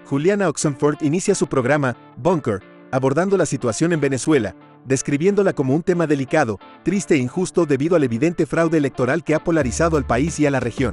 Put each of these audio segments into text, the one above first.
Juliana Oxenford inicia su programa, Bunker, abordando la situación en Venezuela, describiéndola como un tema delicado, triste e injusto debido al evidente fraude electoral que ha polarizado al país y a la región.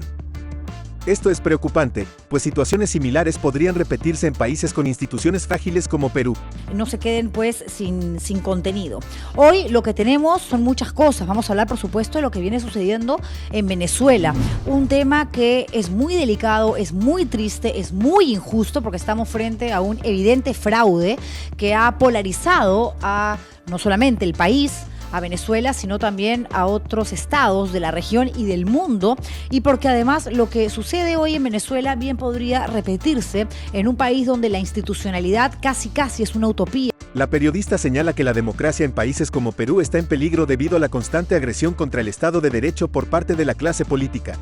Esto es preocupante, pues situaciones similares podrían repetirse en países con instituciones frágiles como Perú. No se queden pues sin contenido. Hoy lo que tenemos son muchas cosas. Vamos a hablar por supuesto de lo que viene sucediendo en Venezuela. Un tema que es muy delicado, es muy triste, es muy injusto porque estamos frente a un evidente fraude que ha polarizado a no solamente el país, a Venezuela, sino también a otros estados de la región y del mundo, y porque además lo que sucede hoy en Venezuela bien podría repetirse en un país donde la institucionalidad casi es una utopía. La periodista señala que la democracia en países como Perú está en peligro debido a la constante agresión contra el Estado de Derecho por parte de la clase política.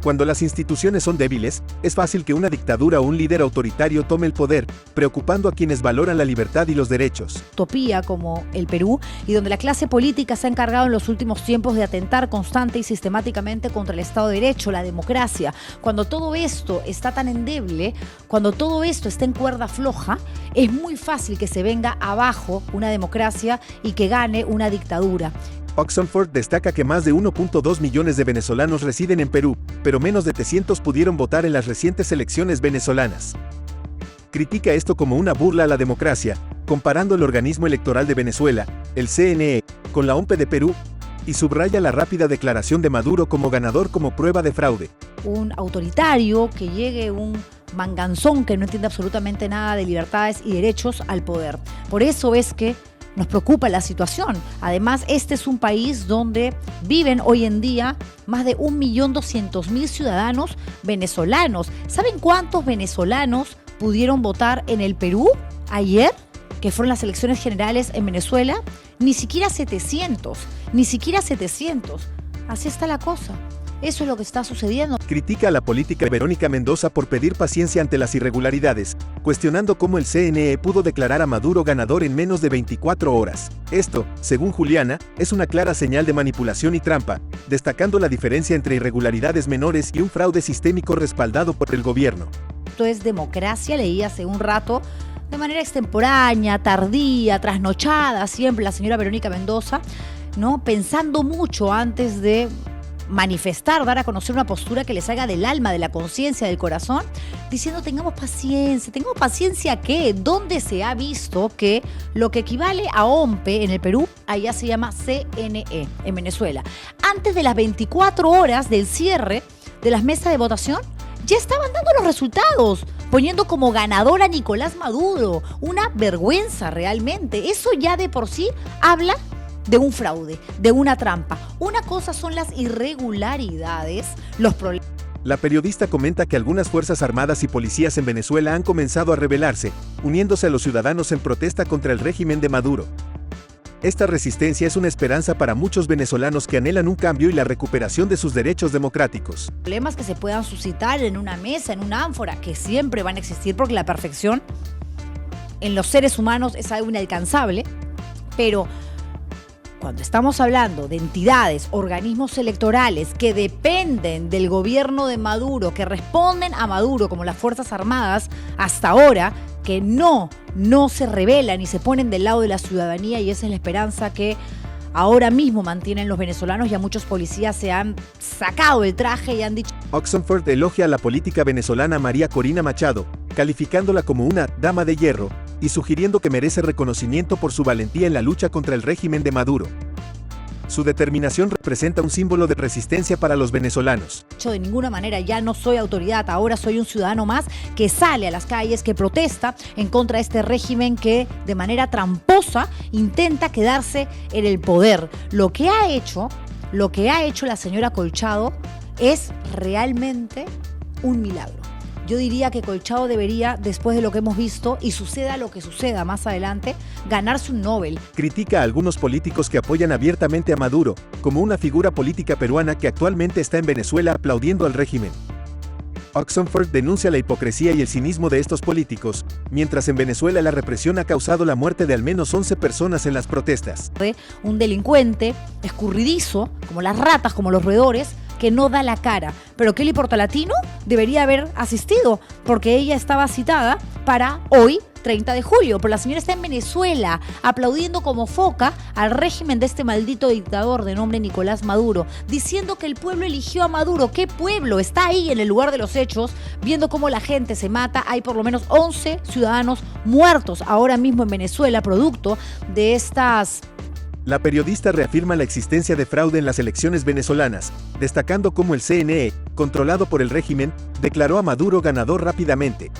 Cuando las instituciones son débiles, es fácil que una dictadura o un líder autoritario tome el poder, preocupando a quienes valoran la libertad y los derechos. Utopía como el Perú, y donde la clase política se ha encargado en los últimos tiempos de atentar constante y sistemáticamente contra el Estado de Derecho, la democracia. Cuando todo esto está tan endeble, cuando todo esto está en cuerda floja, es muy fácil que se venga abajo una democracia y que gane una dictadura. Oxenford destaca que más de 1.2 millones de venezolanos residen en Perú, pero menos de 300 pudieron votar en las recientes elecciones venezolanas. Critica esto como una burla a la democracia, comparando el organismo electoral de Venezuela, el CNE, con la OMP de Perú, y subraya la rápida declaración de Maduro como ganador como prueba de fraude. Un autoritario que llegue un manganzón que no entiende absolutamente nada de libertades y derechos al poder. Por eso es que nos preocupa la situación. Además, este es un país donde viven hoy en día más de 1.200.000 ciudadanos venezolanos. ¿Saben cuántos venezolanos pudieron votar en el Perú ayer, que fueron las elecciones generales en Venezuela? Ni siquiera 700, ni siquiera 700. Así está la cosa. Eso es lo que está sucediendo. Critica a la política de Verónica Mendoza por pedir paciencia ante las irregularidades, cuestionando cómo el CNE pudo declarar a Maduro ganador en menos de 24 horas. Esto, según Juliana, es una clara señal de manipulación y trampa, destacando la diferencia entre irregularidades menores y un fraude sistémico respaldado por el gobierno. Esto es democracia, leí hace un rato, de manera extemporánea, tardía, trasnochada, siempre la señora Verónica Mendoza, ¿no? Pensando mucho antes de manifestar, dar a conocer una postura que les haga del alma, de la conciencia, del corazón, diciendo ¿tengamos paciencia qué? ¿Dónde se ha visto que lo que equivale a OMP en el Perú, allá se llama CNE en Venezuela? Antes de las 24 horas del cierre de las mesas de votación, ya estaban dando los resultados, poniendo como ganador a Nicolás Maduro. Una vergüenza realmente. Eso ya de por sí habla de un fraude, de una trampa. Una cosa son las irregularidades, los problemas. La periodista comenta que algunas fuerzas armadas y policías en Venezuela han comenzado a rebelarse, uniéndose a los ciudadanos en protesta contra el régimen de Maduro. Esta resistencia es una esperanza para muchos venezolanos que anhelan un cambio y la recuperación de sus derechos democráticos. Problemas que se puedan suscitar en una mesa, en una ánfora, que siempre van a existir porque la perfección en los seres humanos es algo inalcanzable, pero cuando estamos hablando de entidades, organismos electorales que dependen del gobierno de Maduro, que responden a Maduro como las Fuerzas Armadas hasta ahora, que no se rebelan y se ponen del lado de la ciudadanía, y esa es la esperanza que ahora mismo mantienen los venezolanos. Ya muchos policías se han sacado el traje y han dicho. Oxenford elogia a la política venezolana María Corina Machado, calificándola como una dama de hierro, y sugiriendo que merece reconocimiento por su valentía en la lucha contra el régimen de Maduro. Su determinación representa un símbolo de resistencia para los venezolanos. De ninguna manera ya no soy autoridad, ahora soy un ciudadano más que sale a las calles, que protesta en contra de este régimen que de manera tramposa intenta quedarse en el poder. Lo que ha hecho la señora Colchado es realmente un milagro. Yo diría que Colchado debería, después de lo que hemos visto, y suceda lo que suceda más adelante, ganarse un Nobel. Critica a algunos políticos que apoyan abiertamente a Maduro, como una figura política peruana que actualmente está en Venezuela aplaudiendo al régimen. Oxenford denuncia la hipocresía y el cinismo de estos políticos, mientras en Venezuela la represión ha causado la muerte de al menos 11 personas en las protestas. Un delincuente escurridizo, como las ratas, como los roedores, que no da la cara. Pero Kelly Portalatino debería haber asistido, porque ella estaba citada para hoy, 30 de julio, pero la señora está en Venezuela aplaudiendo como foca al régimen de este maldito dictador de nombre Nicolás Maduro, diciendo que el pueblo eligió a Maduro. ¿Qué pueblo? Está ahí en el lugar de los hechos, viendo cómo la gente se mata. Hay por lo menos 11 ciudadanos muertos ahora mismo en Venezuela, producto de estas... La periodista reafirma la existencia de fraude en las elecciones venezolanas, destacando cómo el CNE, controlado por el régimen, declaró a Maduro ganador rápidamente.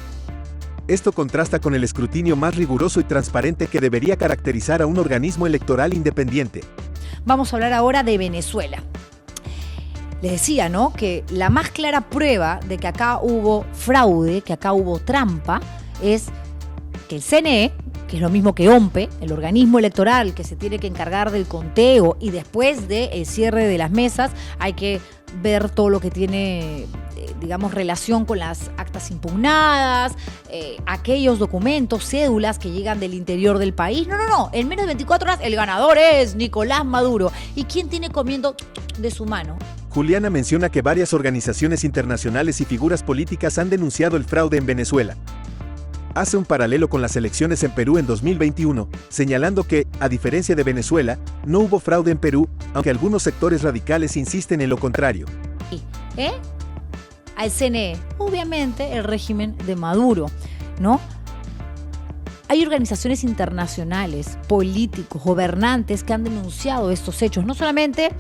Esto contrasta con el escrutinio más riguroso y transparente que debería caracterizar a un organismo electoral independiente. Vamos a hablar ahora de Venezuela. Les decía, ¿no?, que la más clara prueba de que acá hubo fraude, que acá hubo trampa, es que el CNE, que es lo mismo que OMPE, el organismo electoral que se tiene que encargar del conteo y después del cierre de las mesas, hay que ver todo lo que tiene, digamos, relación con las actas impugnadas, aquellos documentos, cédulas que llegan del interior del país. No. En menos de 24 horas el ganador es Nicolás Maduro. ¿Y quién tiene comiendo de su mano? Juliana menciona que varias organizaciones internacionales y figuras políticas han denunciado el fraude en Venezuela. Hace un paralelo con las elecciones en Perú en 2021, señalando que, a diferencia de Venezuela, no hubo fraude en Perú, aunque algunos sectores radicales insisten en lo contrario. Al CNE, obviamente el régimen de Maduro, ¿no? Hay organizaciones internacionales, políticos, gobernantes que han denunciado estos hechos, no solamente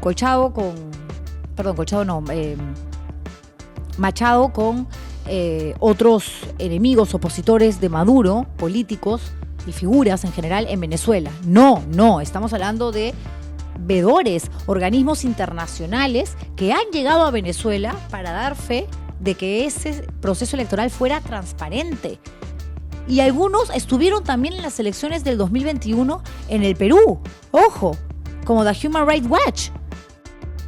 Machado con otros enemigos, opositores de Maduro, políticos y figuras en general en Venezuela. No, estamos hablando de veedores, organismos internacionales que han llegado a Venezuela para dar fe de que ese proceso electoral fuera transparente. Y algunos estuvieron también en las elecciones del 2021 en el Perú. Ojo, como The Human Rights Watch.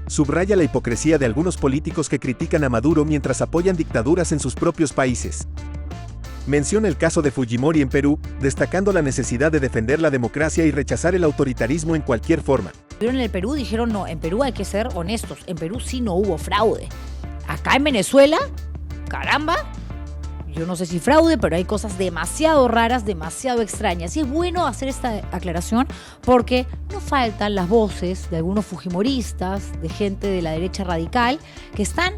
Subraya la hipocresía de algunos políticos que critican a Maduro mientras apoyan dictaduras en sus propios países. Menciona el caso de Fujimori en Perú, destacando la necesidad de defender la democracia y rechazar el autoritarismo en cualquier forma. En el Perú dijeron no, en Perú hay que ser honestos, en Perú sí no hubo fraude. Acá en Venezuela, caramba, yo no sé si fraude, pero hay cosas demasiado raras, demasiado extrañas. Y es bueno hacer esta aclaración porque no faltan las voces de algunos fujimoristas, de gente de la derecha radical, que están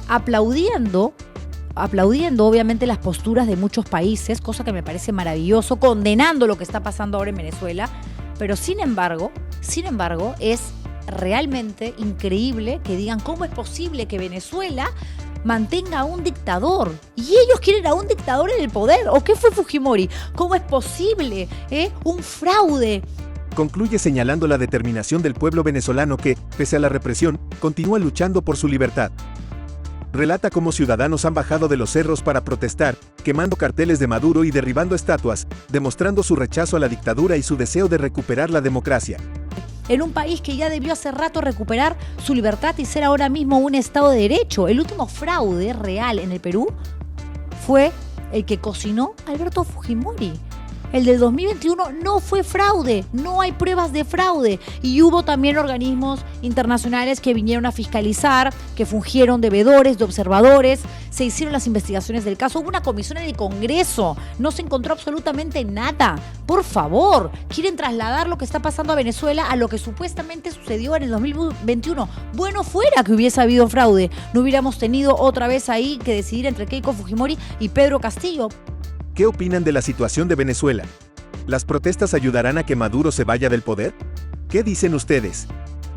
aplaudiendo obviamente las posturas de muchos países, cosa que me parece maravilloso, condenando lo que está pasando ahora en Venezuela, pero sin embargo, es realmente increíble que digan cómo es posible que Venezuela mantenga a un dictador y ellos quieren a un dictador en el poder. ¿O qué fue Fujimori? ¿Cómo es posible? Un fraude. Concluye señalando la determinación del pueblo venezolano que, pese a la represión, continúa luchando por su libertad. Relata cómo ciudadanos han bajado de los cerros para protestar, quemando carteles de Maduro y derribando estatuas, demostrando su rechazo a la dictadura y su deseo de recuperar la democracia. En un país que ya debió hace rato recuperar su libertad y ser ahora mismo un Estado de Derecho. El último fraude real en el Perú fue el que cocinó Alberto Fujimori. El del 2021 no fue fraude, no hay pruebas de fraude. Y hubo también organismos internacionales que vinieron a fiscalizar, que fungieron de veedores, de observadores. Se hicieron las investigaciones del caso. Hubo una comisión en el Congreso. No se encontró absolutamente nada. Por favor, quieren trasladar lo que está pasando a Venezuela a lo que supuestamente sucedió en el 2021. Bueno fuera que hubiese habido fraude. No hubiéramos tenido otra vez ahí que decidir entre Keiko Fujimori y Pedro Castillo. ¿Qué opinan de la situación de Venezuela? ¿Las protestas ayudarán a que Maduro se vaya del poder? ¿Qué dicen ustedes?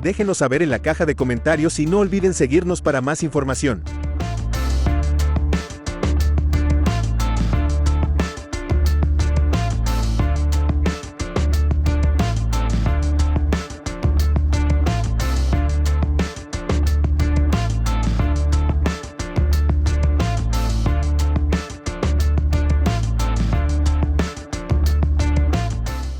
Déjenos saber en la caja de comentarios y no olviden seguirnos para más información.